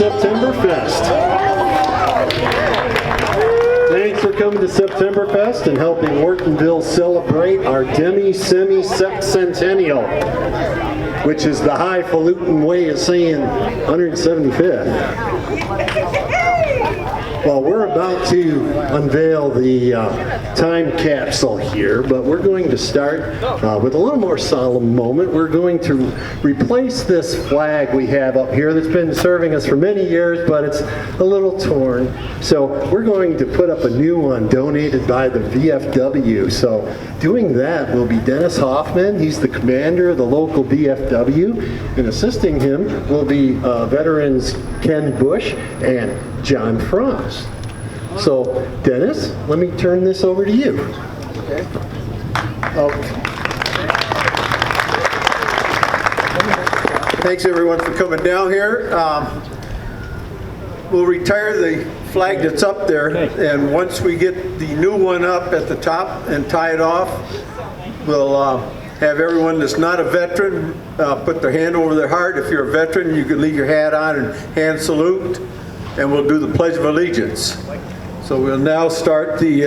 Septemberfest. Thanks for coming to Septemberfest and helping Ortonville celebrate our demi-semi-sepcentennial, which is the highfalutin way of saying 175th. Well, we're about to unveil the time capsule here, but we're going to start with a little more solemn moment. We're going to replace this flag we have up here that's been serving us for many years, but it's a little torn. So we're going to put up a new one donated by the VFW. So doing that will be Dennis Hoffman. He's the commander of the local VFW, and assisting him will be veterans Ken Bush and John Frost. So, Dennis, let me turn this over to you. Okay. Thanks everyone for coming down here. We'll retire the flag that's up there, and once we get the new one up at the top and tie it off, we'll have everyone that's not a veteran put their hand over their heart. If you're a veteran, you can leave your hat on and hand salute, and we'll do the Pledge of Allegiance. So we'll now start the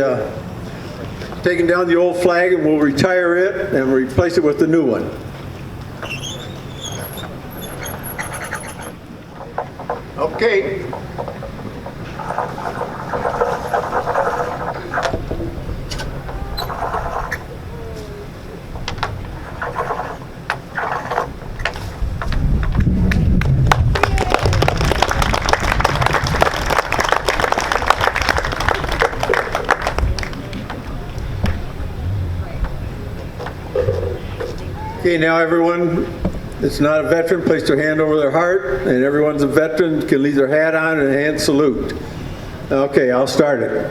taking down the old flag, and we'll retire it and replace it with the new one. Okay. Okay, now everyone that's not a veteran, place their hand over their heart, and everyone's a veteran can leave their hat on and hand salute. Okay, I'll start it.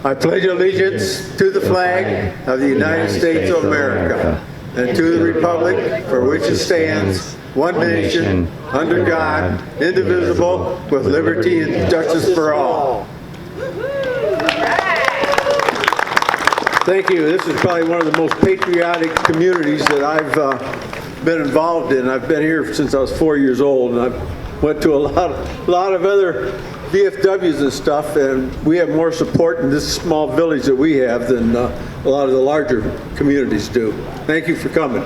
I pledge allegiance to the flag of the United States of America and to the republic for which it stands, one nation, under God, indivisible, with liberty and justice for all. Thank you. This is probably one of the most patriotic communities that I've been involved in. I've been here since I was 4 years old, and I went to a lot of other VFWs and stuff, and we have more support in this small village that we have than a lot of the larger communities do. Thank you for coming.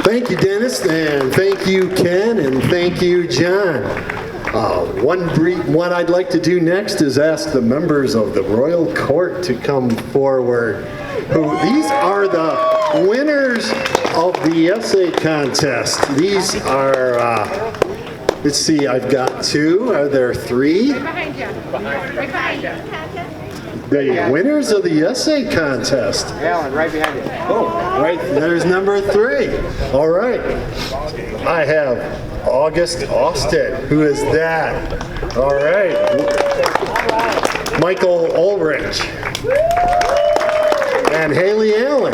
Thank you, Dennis, and thank you, Ken, and thank you, John. What I'd like to do next is ask the members of the Royal Court to come forward. These are the winners of the essay contest. These are, let's see, I've got two. Are there three? Right behind you. Right behind you. The winners of the essay contest. Alan, right behind you. Oh, right, there's number three. All right. I have August Austin. Who is that? All right. Michael Ulrich. And Haley Allen.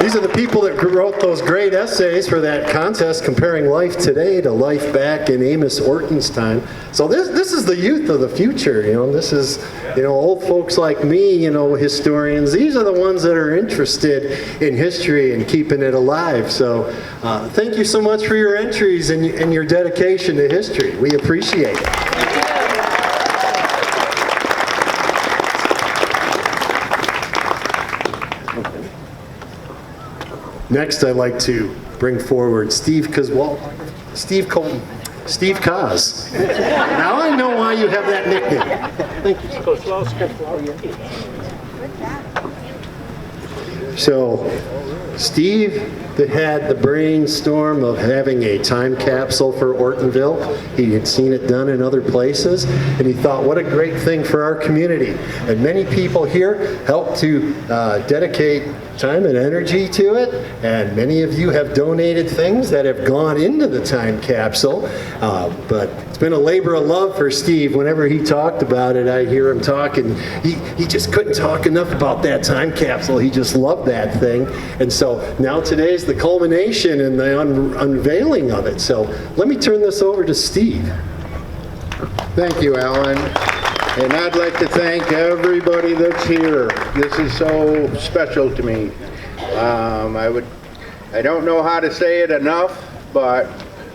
These are the people that wrote those great essays for that contest comparing life today to life back in Amos Orton's time. So this is the youth of the future, you know. This is, you know, old folks like me, you know, historians. These are the ones that are interested in history and keeping it alive. So thank you so much for your entries and your dedication to history. We appreciate it. Next, I'd like to bring forward Steve Kaz. Now I know why you have that nickname. Thank you. Go slow, So, Steve had the brainstorm of having a time capsule for Ortonville. He had seen it done in other places, and he thought, what a great thing for our community. And many people here helped to dedicate time and energy to it, and many of you have donated things that have gone into the time capsule, but it's been a labor of love for Steve. Whenever he talked about it, I hear him talking. He just couldn't talk enough about that time capsule. He just loved that thing. And so now today's the culmination and the unveiling of it. So let me turn this over to Steve. Thank you, Alan. And I'd like to thank everybody that's here. This is so special to me. I would I don't know how to say it enough, but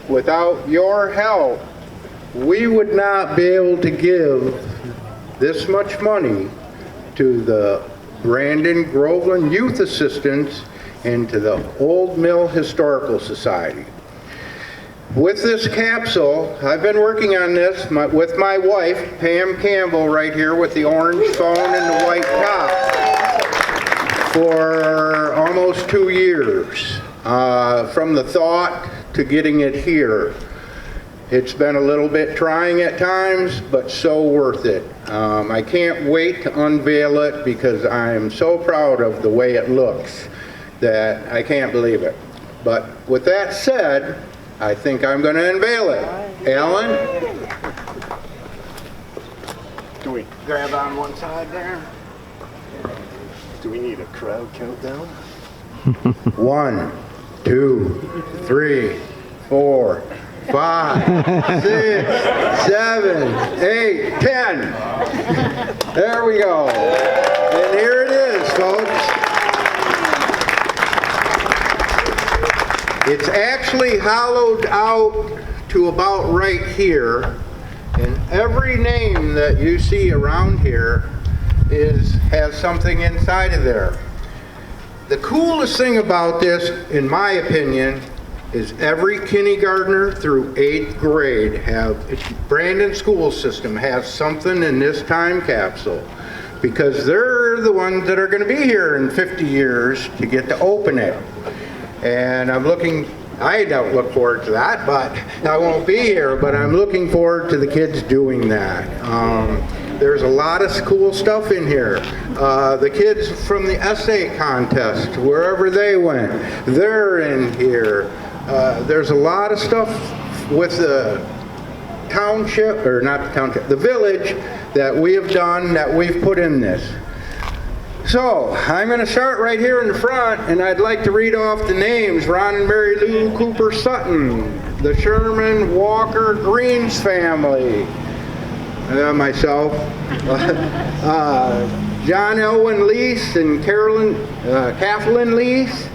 without your help, we would not be able to give this much money to the Brandon Groveland Youth Assistance and to the Old Mill Historical Society. With this capsule, I've been working on this with my wife, Pam Campbell, right here with the orange phone and the white top, for almost 2 years. From the thought to getting it here. It's been a little bit trying at times, but so worth it. I can't wait to unveil it because I am so proud of the way it looks that I can't believe it. But with that said, I think I'm going to unveil it. Alan? Do we grab on one side there? Do we need a crowd countdown? 1, 2, 3, 4, 5, 6, 7, 8, 10. There we go. And here it is, folks. It's actually hollowed out to about right here. And every name that you see around here has something inside of there. The coolest thing about this, in my opinion, is every kindergartner through 8th grade Brandon school system has something in this time capsule because they're the ones that are going to be here in 50 years to get to open it. And I don't look forward to that, but I won't be here, but I'm looking forward to the kids doing that. There's a lot of cool stuff in here. The kids from the essay contest, wherever they went, they're in here. There's a lot of stuff with the township, or not the township, the village that we have done, that we've put in this. So, I'm going to start right here in the front, and I'd like to read off the names. Ron and Mary Lou Cooper Sutton, the Sherman Walker Greens family, myself, John Elwyn Lease and Kathleen Lease,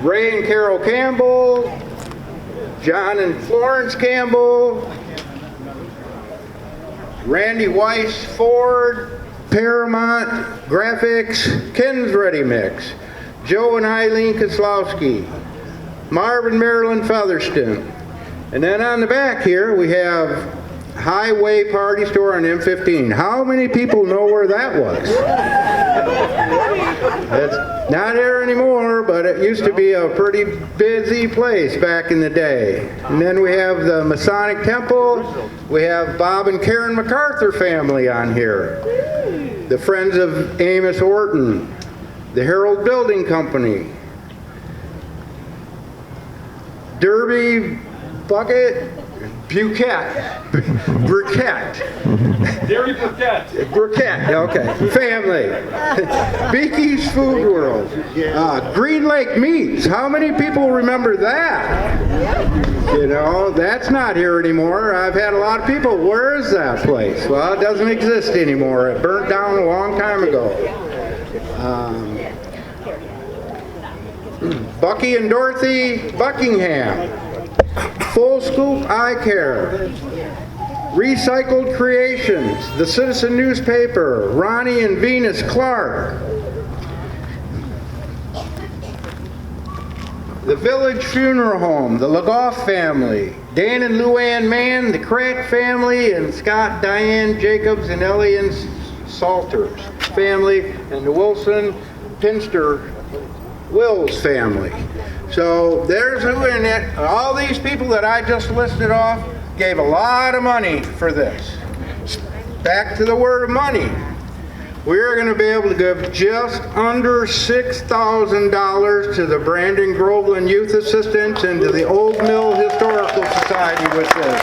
Ray and Carol Campbell, John and Florence Campbell, Randy Weiss Ford, Paramount Graphics, Ken's Ready Mix, Joe and Eileen Koslowski, Marvin Marilyn Featherston. And then on the back here we have Highway Party Store on M15. How many people know where that was? It's not there anymore, but it used to be a pretty busy place back in the day. And then we have the Masonic Temple. We have Bob and Karen MacArthur family on here. The Friends of Amos Orton. The Herald Building Company. Derby Bucket. Briquette. Dairy Briquette. Briquette, okay. Family. Beaky's Food World. Green Lake Meats. How many people remember that? You know, that's not here anymore. I've had a lot of people, where is that place? Well, it doesn't exist anymore. It burnt down a long time ago. Bucky and Dorothy Buckingham. Full Scoop Eye Care, Recycled Creations, the Citizen Newspaper, Ronnie and Venus Clark, the Village Funeral Home, the Legoff family, Dan and Luann Mann, the Crack family, and Scott, Diane Jacobs, and Ellie and Salters family, and the Wilson Pinster Wills family. So there's who in it. All these people that I just listed off gave a lot of money for this. Back to the word of money. We're going to be able to give just under $6,000 to the Brandon Groveland Youth Assistance and to the Old Mill Historical Society with this.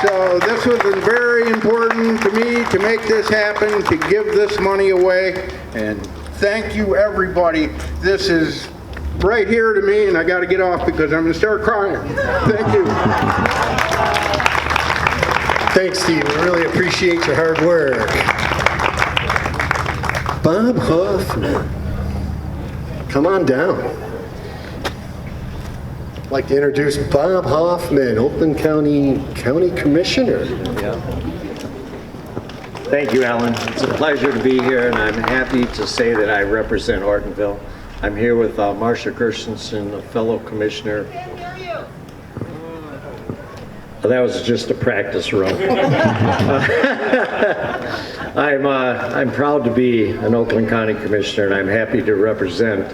So this was very important to me to make this happen, to give this money away. And thank you, everybody. This is right here to me, and I got to get off because I'm going to start crying. Thank you. Thanks, Steve. We really appreciate your hard work. Bob Hoffman, come on down. like to introduce Bob Hoffman, Oakland County Commissioner. Thank you, Alan. It's a pleasure to be here, and I'm happy to say that I represent Ortonville. I'm here with Marcia Christensen, a fellow commissioner. Well, that was just a practice run. I'm proud to be an Oakland County Commissioner, and I'm happy to represent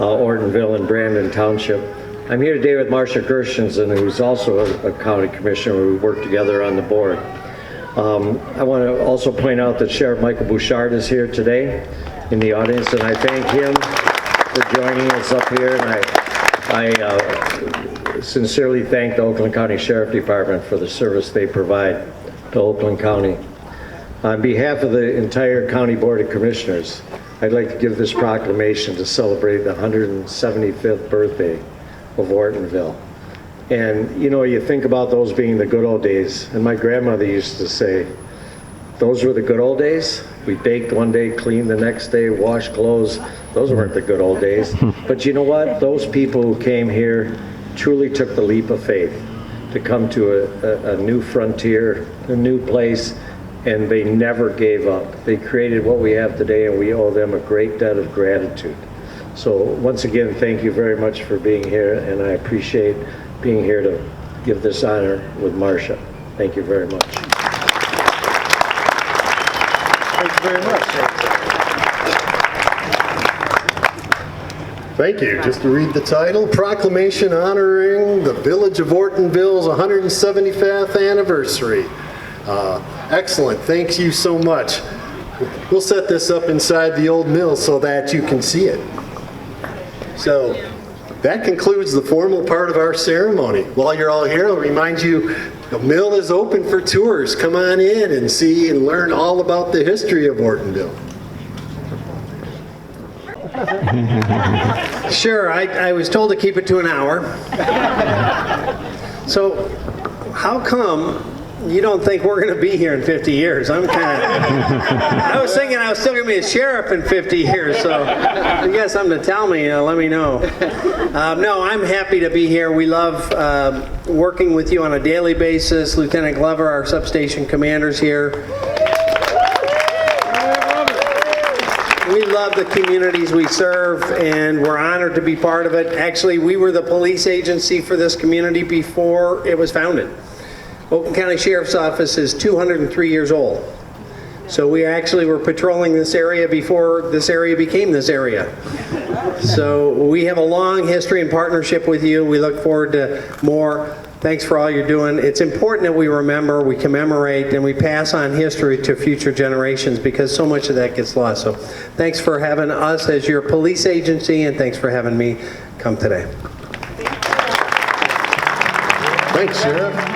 Ortonville and Brandon Township. I'm here today with Marcia Christensen, who's also a county commissioner. We work together on the board. I want to also point out that Sheriff Michael Bouchard is here today in the audience, and I thank him for joining us up here. And I sincerely thank the Oakland County Sheriff Department for the service they provide to Oakland County. On behalf of the entire County Board of Commissioners, I'd like to give this proclamation to celebrate the 175th birthday of Ortonville. And you know, you think about those being the good old days, and my grandmother used to say, those were the good old days. We baked one day, cleaned the next day, washed clothes. Those weren't the good old days. But you know what? Those people who came here truly took the leap of faith to come to a new frontier, a new place, and they never gave up. They created what we have today, and we owe them a great debt of gratitude. So once again, thank you very much for being here, and I appreciate being here to give this honor with Marcia. Thank you very much. Thank you very much. Thank you. Just to read the title, Proclamation Honoring the Village of Ortonville's 175th Anniversary. Excellent. Thank you so much. We'll set this up inside the old mill so that you can see it. So that concludes the formal part of our ceremony. While you're all here, I'll remind you the mill is open for tours. Come on in and see and learn all about the history of Ortonville. Sure, I was told to keep it to an hour. So how come you don't think we're going to be here in 50 years? I was thinking I was still going to be a sheriff in 50 years, so if you got something to tell me, let me know. No, I'm happy to be here. We love working with you on a daily basis. Lieutenant Glover, our substation commander's here. We love the communities we serve, and we're honored to be part of it. Actually, we were the police agency for this community before it was founded. Oakland County Sheriff's Office is 203 years old. So we actually were patrolling this area before this area became this area. So we have a long history and partnership with you. We look forward to more. Thanks for all you're doing. It's important that we remember, we commemorate, and we pass on history to future generations because so much of that gets lost. So thanks for having us as your police agency, and thanks for having me come today. Thanks, Sheriff.